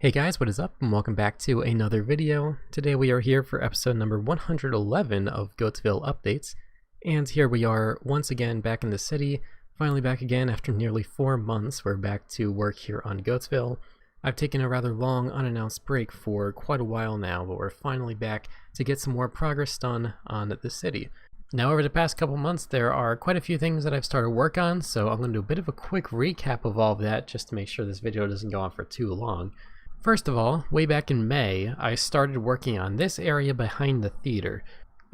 Hey guys, what is up and welcome back to another video. Today we are here for episode number 111 of Goattville Updates, and here we are once again back in the city, finally back again after nearly 4 months. We're back to work here on Goattville. I've taken a rather long unannounced break for quite a while now, but we're finally back to get some more progress done on the city. Now over the past couple months there are quite a few things that I've started work on, so I'm going to do a bit of a quick recap of all of that just to make sure this video doesn't go on for too long. First of all, way back in May, I started working on this area behind the theater.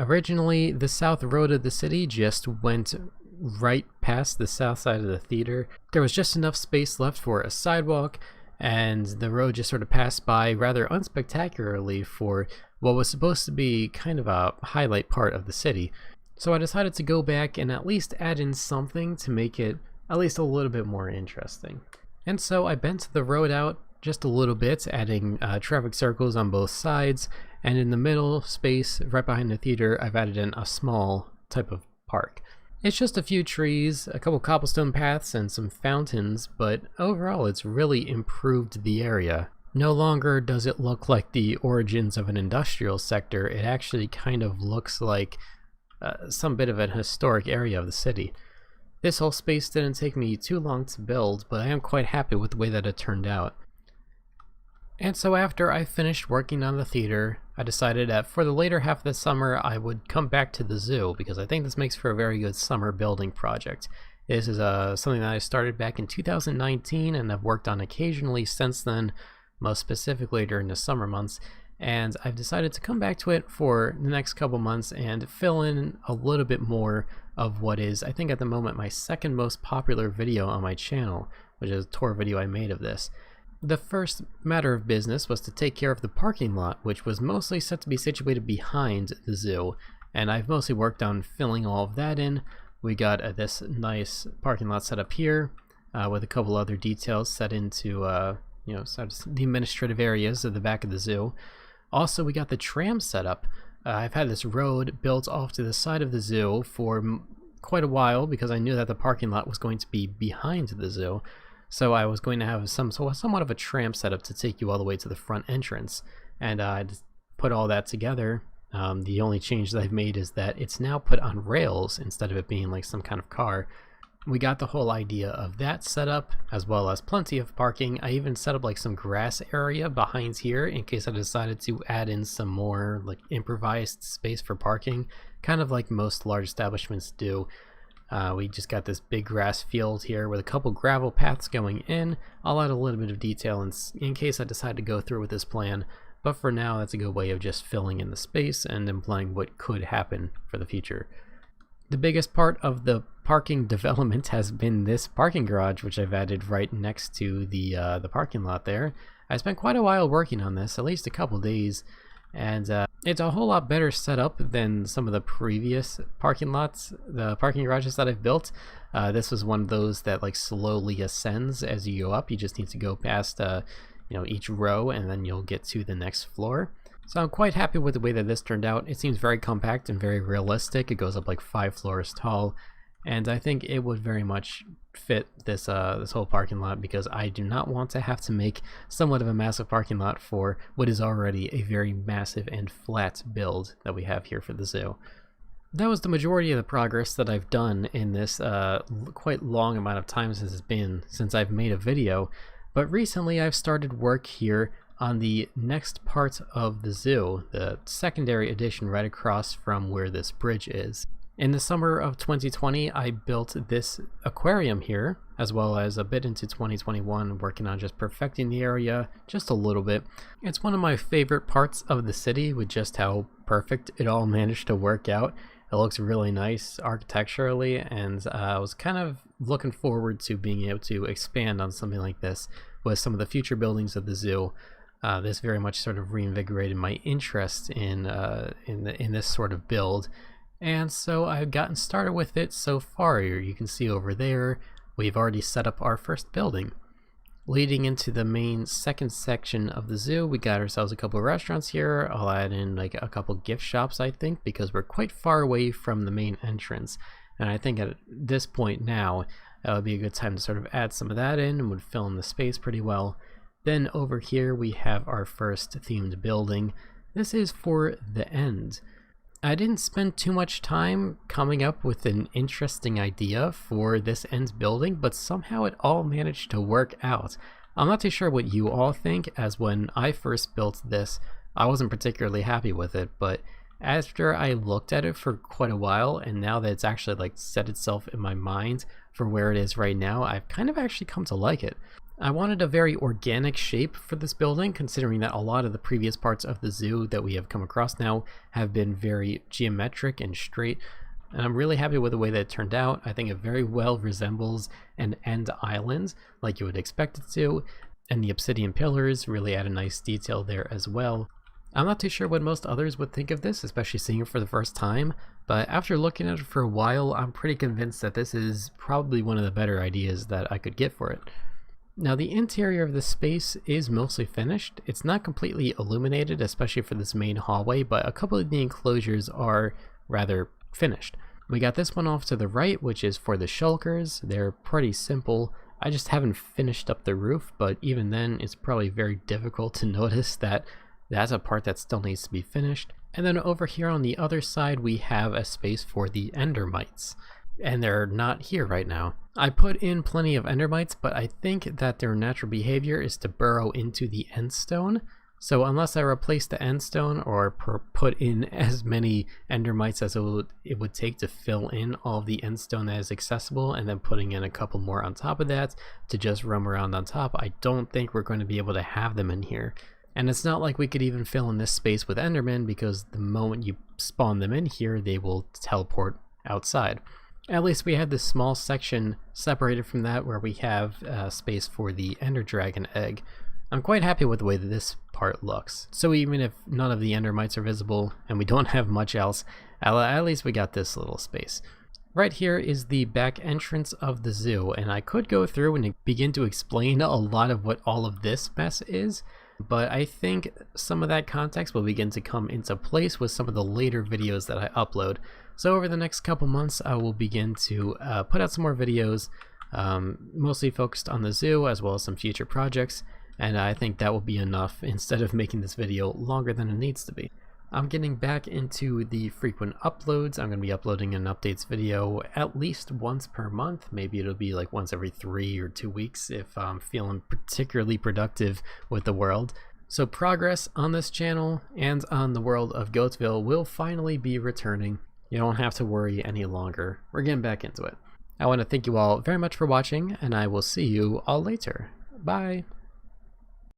Originally, the south road of the city just went right past the south side of the theater. There was just enough space left for a sidewalk, and the road just sort of passed by rather unspectacularly for what was supposed to be kind of a highlight part of the city. So I decided to go back and at least add in something to make it at least a little bit more interesting. And so I bent the road out just a little bit, adding traffic circles on both sides, and in the middle space right behind the theater I've added in a small type of park. It's just a few trees, a couple cobblestone paths, and some fountains, but overall it's really improved the area. No longer does it look like the origins of an industrial sector, it actually kind of looks like some bit of an historic area of the city. This whole space didn't take me too long to build, but I am quite happy with the way that it turned out. And so after I finished working on the theater, I decided that for the later half of the summer I would come back to the zoo, because I think this makes for a very good summer building project. This is something that I started back in 2019 and I've worked on occasionally since then, most specifically during the summer months. And I've decided to come back to it for the next couple months and fill in a little bit more of what is, I think at the moment, my second most popular video on my channel, which is a tour video I made of this. The first matter of business was to take care of the parking lot, which was mostly set to be situated behind the zoo, and I've mostly worked on filling all of that in. We got this nice parking lot set up here, with a couple other details set into sort of the administrative areas of the back of the zoo. Also, we got the tram set up. I've had this road built off to the side of the zoo for quite a while because I knew that the parking lot was going to be behind the zoo. So I was going to have somewhat of a tram set up to take you all the way to the front entrance. And I put all that together. The only change that I've made is that it's now put on rails instead of it being like some kind of car. We got the whole idea of that set up, as well as plenty of parking. I even set up like some grass area behind here in case I decided to add in some more like improvised space for parking, kind of like most large establishments do. We just got this big grass field here with a couple gravel paths going in. I'll add a little bit of detail in case I decide to go through with this plan, but for now that's a good way of just filling in the space and implying what could happen for the future. The biggest part of the parking development has been this parking garage, which I've added right next to the parking lot there. I spent quite a while working on this, at least a couple days, and it's a whole lot better set up than some of the previous parking lots, the parking garages that I've built. This was one of those that like slowly ascends as you go up. You just need to go past each row and then you'll get to the next floor. So I'm quite happy with the way that this turned out. It seems very compact and very realistic. It goes up like 5 floors tall, and I think it would very much fit this this whole parking lot, because I do not want to have to make somewhat of a massive parking lot for what is already a very massive and flat build that we have here for the zoo. That was the majority of the progress that I've done in this quite long amount of time since I've made a video, but recently I've started work here on the next part of the zoo, the secondary addition right across from where this bridge is. In the summer of 2020, I built this aquarium here, as well as a bit into 2021, working on just perfecting the area just a little bit. It's one of my favorite parts of the city, with just how perfect it all managed to work out. It looks really nice architecturally, and I was kind of looking forward to being able to expand on something like this with some of the future buildings of the zoo. This very much sort of reinvigorated my interest in this sort of build, and so I've gotten started with it so far. You can see over there we've already set up our first building. Leading into the main second section of the zoo, we got ourselves a couple of restaurants here. I'll add in like a couple gift shops, I think, because we're quite far away from the main entrance, and I think at this point now it would be a good time to sort of add some of that in and would fill in the space pretty well. Then over here we have our first themed building. This is for the end. I didn't spend too much time coming up with an interesting idea for this end building, but somehow it all managed to work out. I'm not too sure what you all think, as when I first built this, I wasn't particularly happy with it, but after I looked at it for quite a while, and now that it's actually like set itself in my mind for where it is right now, I've kind of actually come to like it. I wanted a very organic shape for this building, considering that a lot of the previous parts of the zoo that we have come across now have been very geometric and straight, and I'm really happy with the way that it turned out. I think it very well resembles an end island like you would expect it to, and the obsidian pillars really add a nice detail there as well. I'm not too sure what most others would think of this, especially seeing it for the first time, but after looking at it for a while, I'm pretty convinced that this is probably one of the better ideas that I could get for it. Now the interior of the space is mostly finished. It's not completely illuminated, especially for this main hallway, but a couple of the enclosures are rather finished. We got this one off to the right, which is for the shulkers. They're pretty simple. I just haven't finished up the roof, but even then it's probably very difficult to notice that that's a part that still needs to be finished. And then over here on the other side we have a space for the endermites, and they're not here right now. I put in plenty of endermites, but I think that their natural behavior is to burrow into the end stone. So unless I replace the end stone or put in as many endermites as it would take to fill in all of the end stone that is accessible, and then putting in a couple more on top of that to just roam around on top, I don't think we're going to be able to have them in here. And it's not like we could even fill in this space with endermen, because the moment you spawn them in here, they will teleport outside. At least we have this small section separated from that where we have space for the ender dragon egg. I'm quite happy with the way that this part looks. So even if none of the endermites are visible and we don't have much else, at least we got this little space. Right here is the back entrance of the zoo, and I could go through and begin to explain a lot of what all of this mess is, but I think some of that context will begin to come into place with some of the later videos that I upload. So over the next couple months I will begin to put out some more videos, mostly focused on the zoo as well as some future projects, and I think that will be enough instead of making this video longer than it needs to be. I'm getting back into the frequent uploads. I'm going to be uploading an updates video at least once per month. Maybe it'll be like once every 3 or 2 weeks if I'm feeling particularly productive with the world. So progress on this channel and on the world of Goattville will finally be returning. You don't have to worry any longer. We're getting back into it. I want to thank you all very much for watching, and I will see you all later. Bye!